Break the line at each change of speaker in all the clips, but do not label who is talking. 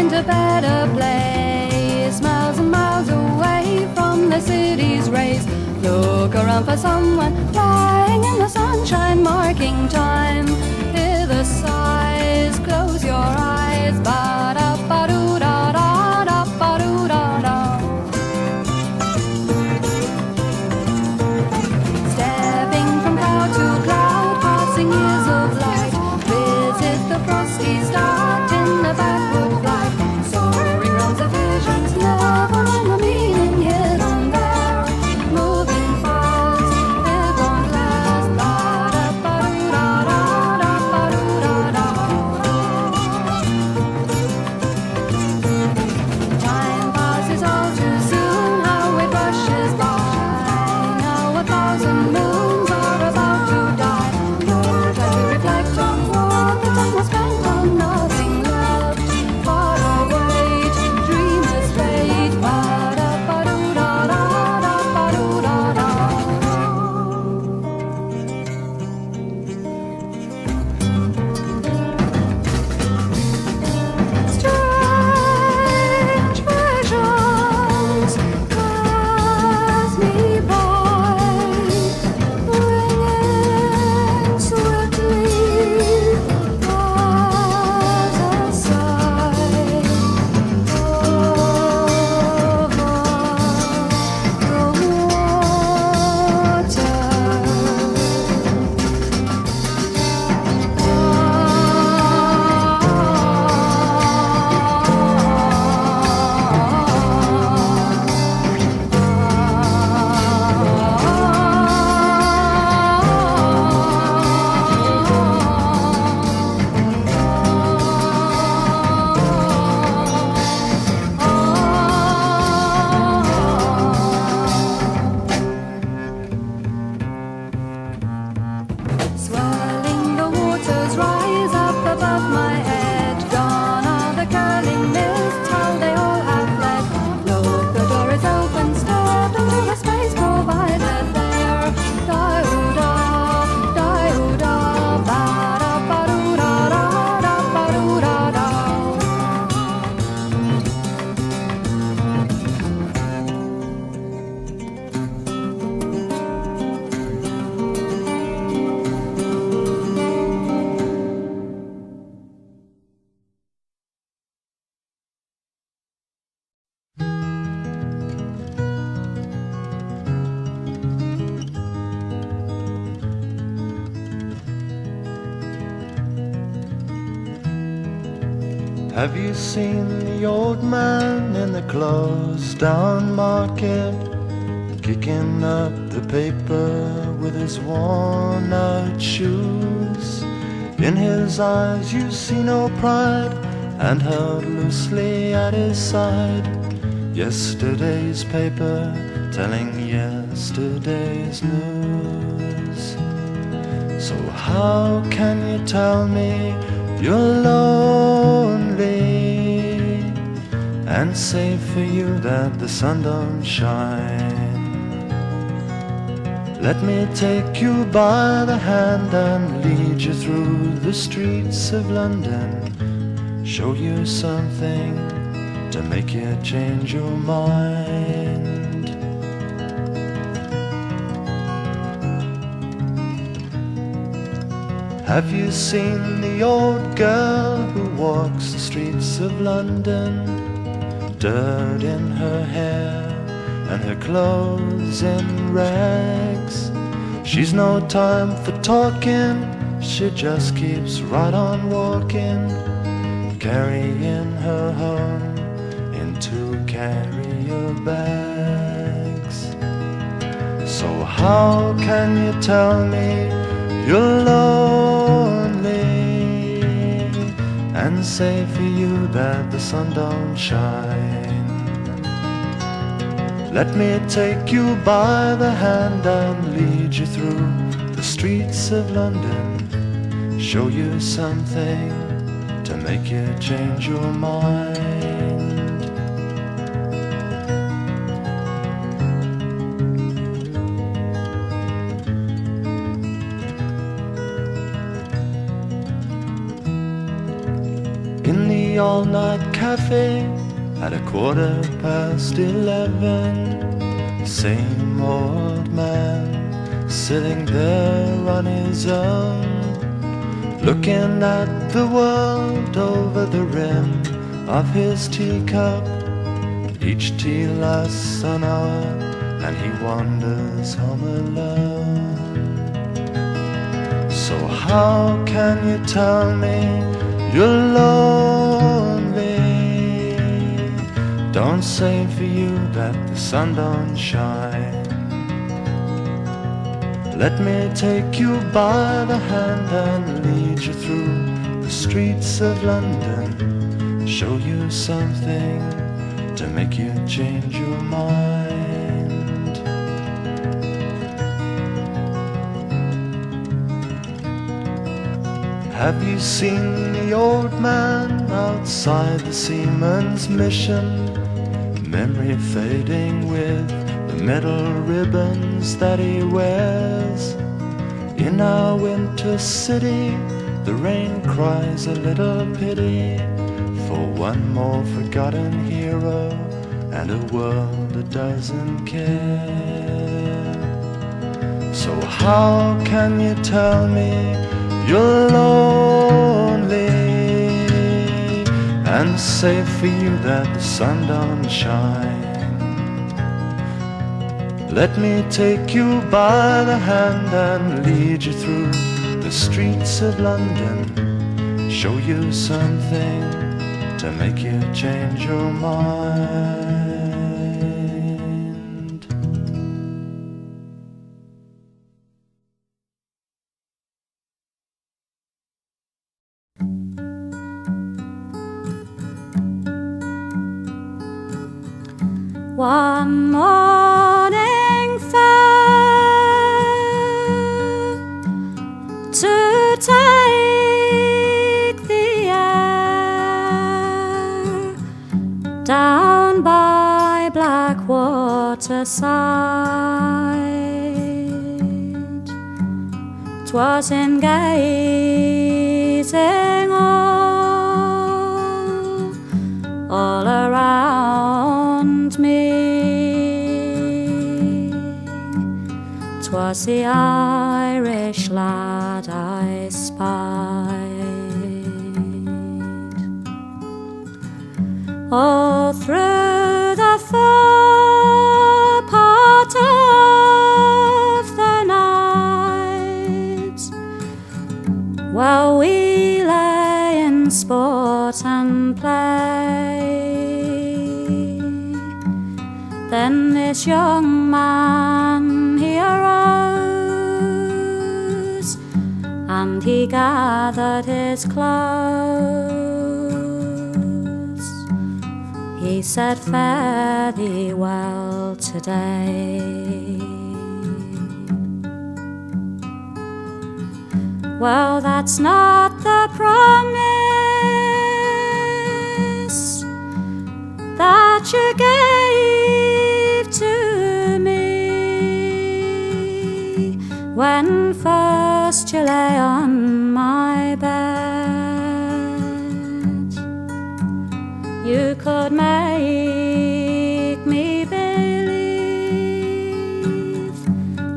find a better place, miles and miles away from the city's race. Look around for someone lying in the sunshine, marking time. Hear the sighs, close your eyes. Ba-da-ba-doo-da-da-da-ba-doo-da-da. Stepping from cloud to cloud, passing years of light. Visit the frosty start in the backward flight. Soaring rounds of visions, never mind the meaning hidden there. Moving fast, it won't last. Ba-da-ba-doo-da-da-da-ba-doo-da-da. Time passes all too soon, how it rushes by. Now 1,000 moons are about to die. No time to reflect on what the time was spent on. Nothing left, far away to dream is fate. Ba-da-ba-doo-da-da-da-ba-doo-da-da. Strange visions pass me by, ringing swiftly as a sigh over the Swirling the waters rise up above my head. Gone are the curling mists, how they all have fled. Look, the door is open, step into the space provided there. Da-oo-da, da-oo-da, ba-da-ba-doo-da-da-da-ba-doo-da-da.
Have you seen the old man in the closed down market, kicking up the paper with his worn out shoes? In his eyes you see no pride, and held loosely at his side, yesterday's paper telling yesterday's news. So how can you tell me you're lonely, and say for you that the sun don't shine? Let me take you by the hand and lead you through the streets of London, show you something to make you change your mind. Have you seen the old girl who walks the streets of London? Dirt in her hair and her clothes in rags. She's no time for talking, she just keeps right on walking, carrying her home in 2 carrier bags. So how can you tell me you're lonely, and say for you that the sun don't shine? Let me take you by the hand and lead you through the streets of London, show you something to make you change your mind. all-night cafe at 11:15. Same old man sitting there on his own, looking at the world over the rim of his teacup. Each tea lasts an hour and he wanders home alone. So how can you tell me you're lonely? Don't say for you that the sun don't shine. Let me take you by the hand and lead you through the streets of London, show you something to make you change your mind. Have you seen the old man outside the Seaman's Mission? Memory fading with the metal ribbons that he wears. In our winter city, the rain cries a little pity for one more forgotten hero and a world that doesn't care. So how can you tell me you're lonely and say for you that the sun don't shine? Let me take you by the hand and lead you through the streets of London, show you something to make you change your mind.
One morning fair to take the air down by Blackwater side. 'Twas in gazing all around me. 'Twas the Irish lad I spied. All through the far part of the night, while we lay in sport and play, then this young man he arose, and he gathered his clothes. He said, "Fare thee well today." Well, that's not the promise that you gave to me when first you lay on my bed. You could make me believe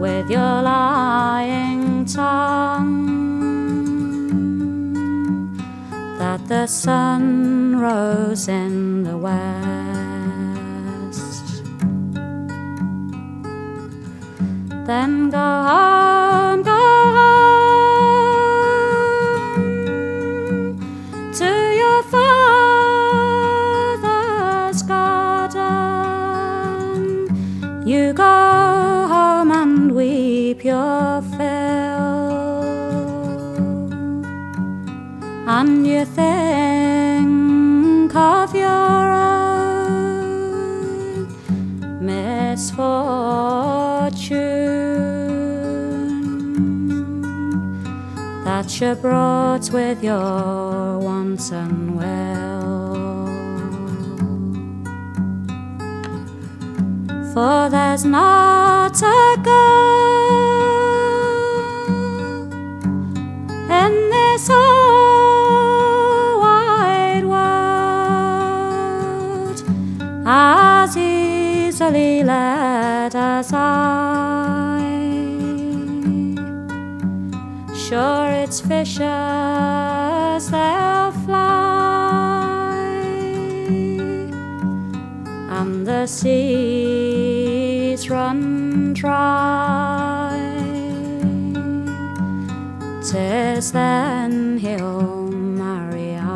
with your lying tongue that the sun rose in the west. Then go home to your father's garden. You go home and weep your fill, and you think of your own misfortune that you brought with your wanton will. For there's not a girl in this whole wide world as easily let aside. Sure, it's fishes, they'll fly, and the seas run dry. 'Tis then he'll marry I.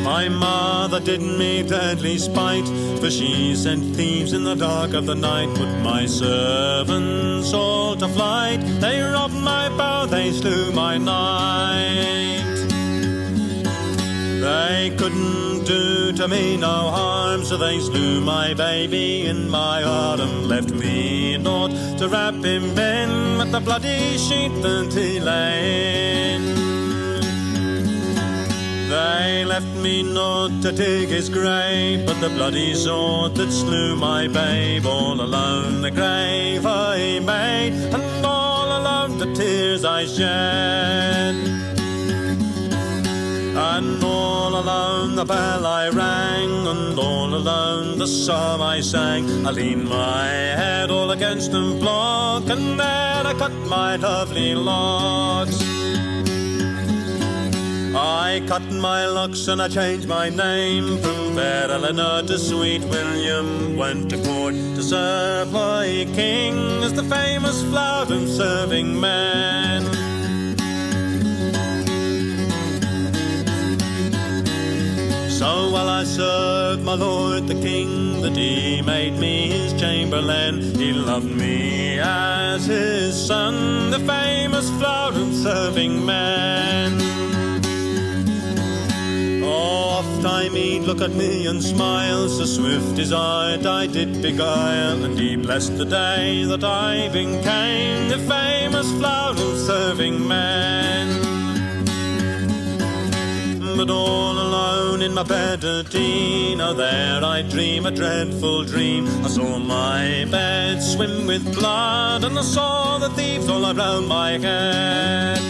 My mother did me deadly spite, for she sent thieves in the dark of the night, put my servants all to flight. They robbed my bow, they slew my knight. They couldn't do to me no harm, so they slew my baby in my autumn, left me naught to wrap him in, but the bloody sheet that he lay in. They left me naught to dig his grave, but the bloody sword that slew my babe. All alone the grave I made, and all alone the tears I shed. And all alone the bell I rang, and all alone the psalm I sang. I leaned my head all against the block, and there I cut my lovely locks. I cut my locks and I changed my name from Fair Eleanor to Sweet William. Went to court to serve my king as the famous Flowden serving man. So while I served my lord the king, that he made me his chamberlain, he loved me as his son, the famous Flowden serving man. Oft time he'd look at me and smile, so swift his art I did beguile, and he blessed the day that I became the famous Flowden serving man. But all alone in my bed at e'en, oh, there I dream a dreadful dream. I saw my bed swim with blood, and I saw the thieves all around my head.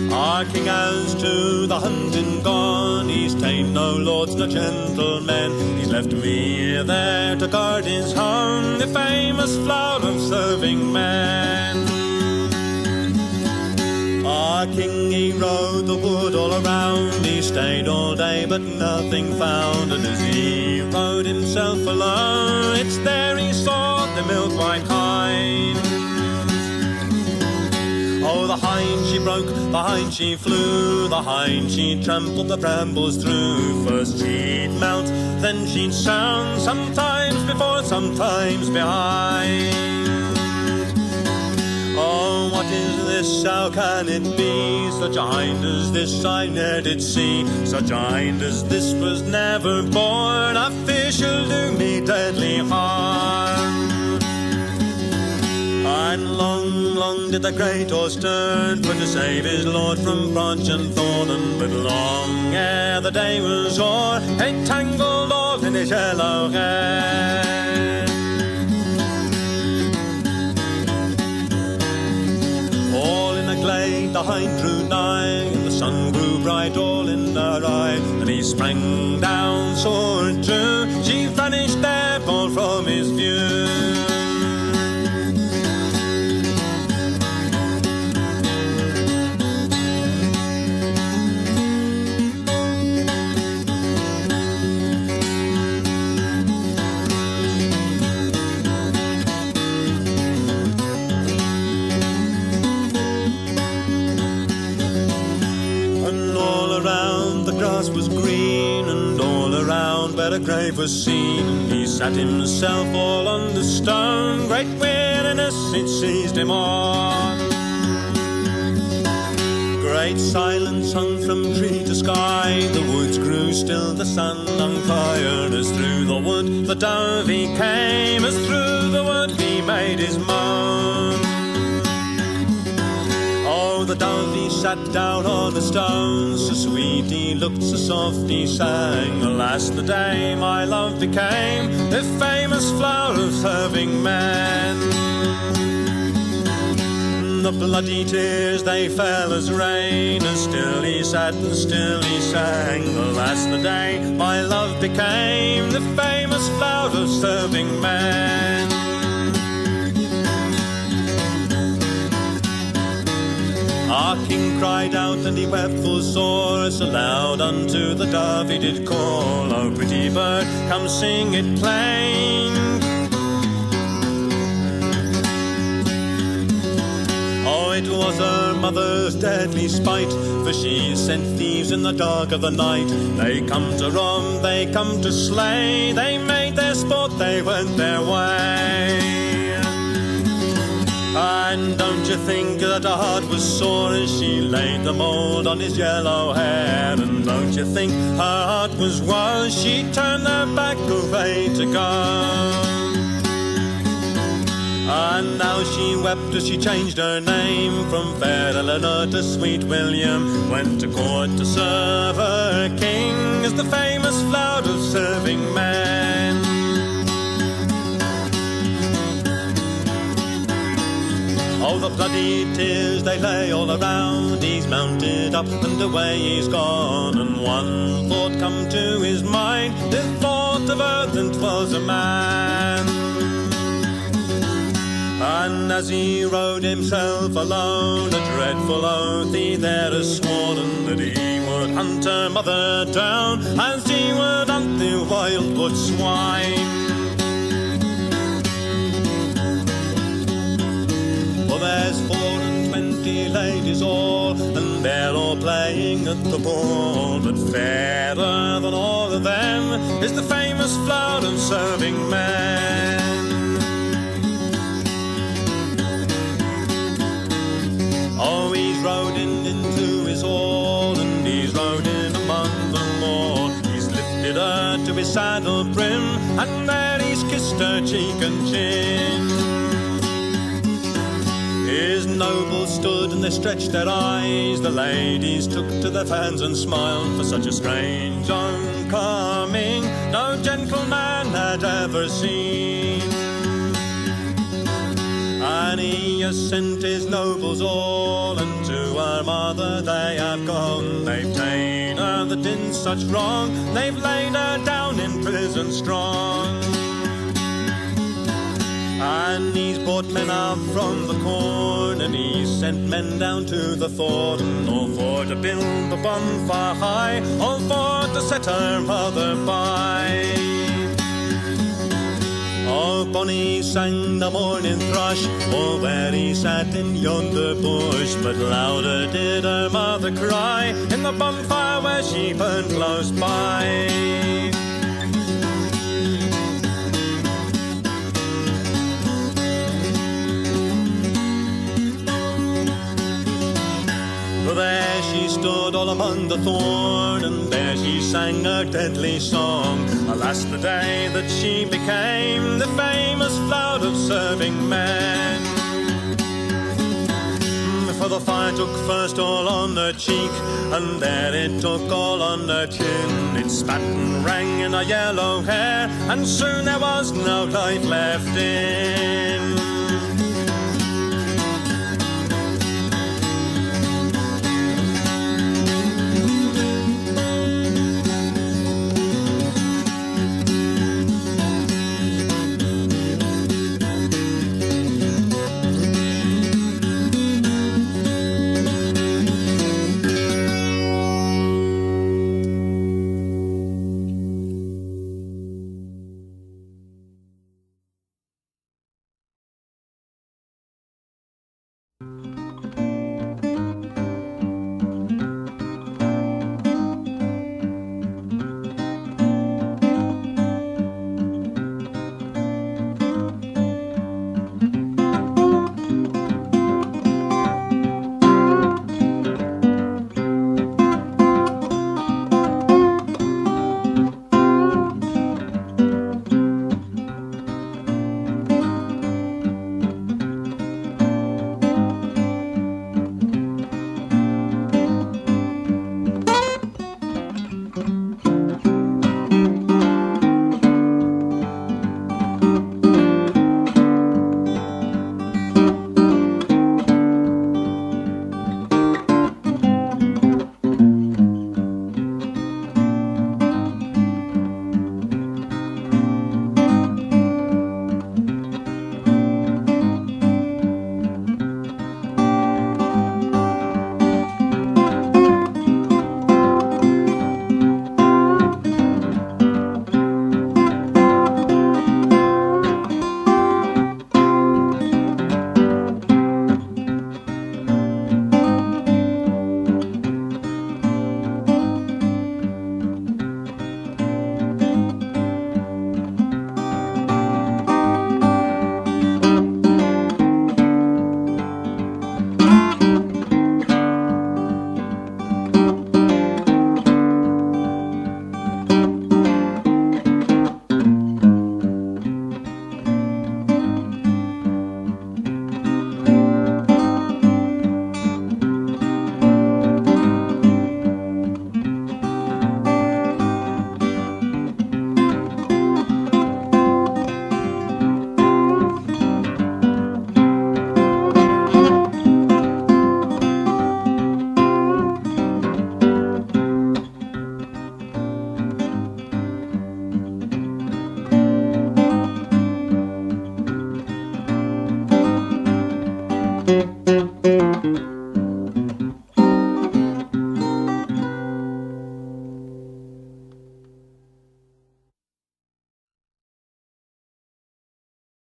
Our king has to the hunting gone, he's ta'en no lords nor gentlemen, he's left me there to guard his home, the famous flower of serving men. Our king, he rode the wood all around, he stayed all day but nothing found, and as he rode himself alone, it's there he saw the milk-white hind. Oh, the hind she broke, the hind she flew, the hind she trampled the brambles through. First she'd mount, then she'd sound, sometimes before, sometimes behind. Oh, what is this, how can it be? Such a hind as this I ne'er did see. Such a hind as this was never born, a fish shall do me deadly harm. And long, long did the great horse turn for to save his lord from branch and thorn, and but long ere the day was o'er, it tangled all in his yellow hair. All in a glade the hind drew nigh, and the sun grew bright all in her eye, and he sprang down, sword drew, she vanished there all from his view. Grass was green, and all around where a grave was seen, he sat himself all on the stone, great weariness it seized him on. Great silence hung from tree to sky, the woods grew still, the sun hung fire, as through the wood the Davy came, as through the wood he made his moan. Oh, the Davy sat down on a stone, so sweet he looked, so soft he sang. Alas, the day my love became the famous flower of serving men. The bloody tears they fell as rain, and still he sat and still he sang. Alas, the day my love became the famous flower of serving men. Our king cried out and he wept full sore, so loud unto the dove he did call, "O pretty bird, come sing it plain." Oh, it was her mother's deadly spite, for she sent thieves in the dark of the night. They come to rob, they come to slay, they made their sport, they went their way. And don't you think that her heart was sore as she laid the mould on his yellow hair? And don't you think her heart was woe as she turned her back away to go? And now she wept as she changed her name from fair Eleanor to sweet William, went to court to serve her king as the famous flower of serving men. Oh, the bloody tears, they lay all around, he's mounted up and away he's gone, and one thought come to his mind, the thought of earth, and 'twas a man. And as he rode himself alone, a dreadful oath he there has sworn, that he would hunt her mother down, as he would hunt the wildwood swine. For there's 24 ladies all, and they're all playing at the ball, but fairer than all of them is the famous flower of serving men. his saddle brim, and there he's kissed her cheek and chin. His nobles stood and they stretched their eyes. The ladies took to their fans and smiled, for such a strange homecoming no gentleman had ever seen. And he has sent his nobles all, and to our mother they have gone. They've ta'en her that did such wrong, they've laid her down in prison strong. And he's brought men out from the corn, and he's sent men down to the thorn, all for to build the bonfire high, all for to set her mother by. Oh, bonny sang the morning thrush, oh, where he sat in yonder bush, but louder did her mother cry in the bonfire where she burned close by. There she stood all among the thorn, and there she sang a deadly song. Alas, the day that she became the famous flout of serving men. For the fire took first all on her cheek, and then it took all on her chin. It spat and rang in her yellow hair, and soon there was no life left in.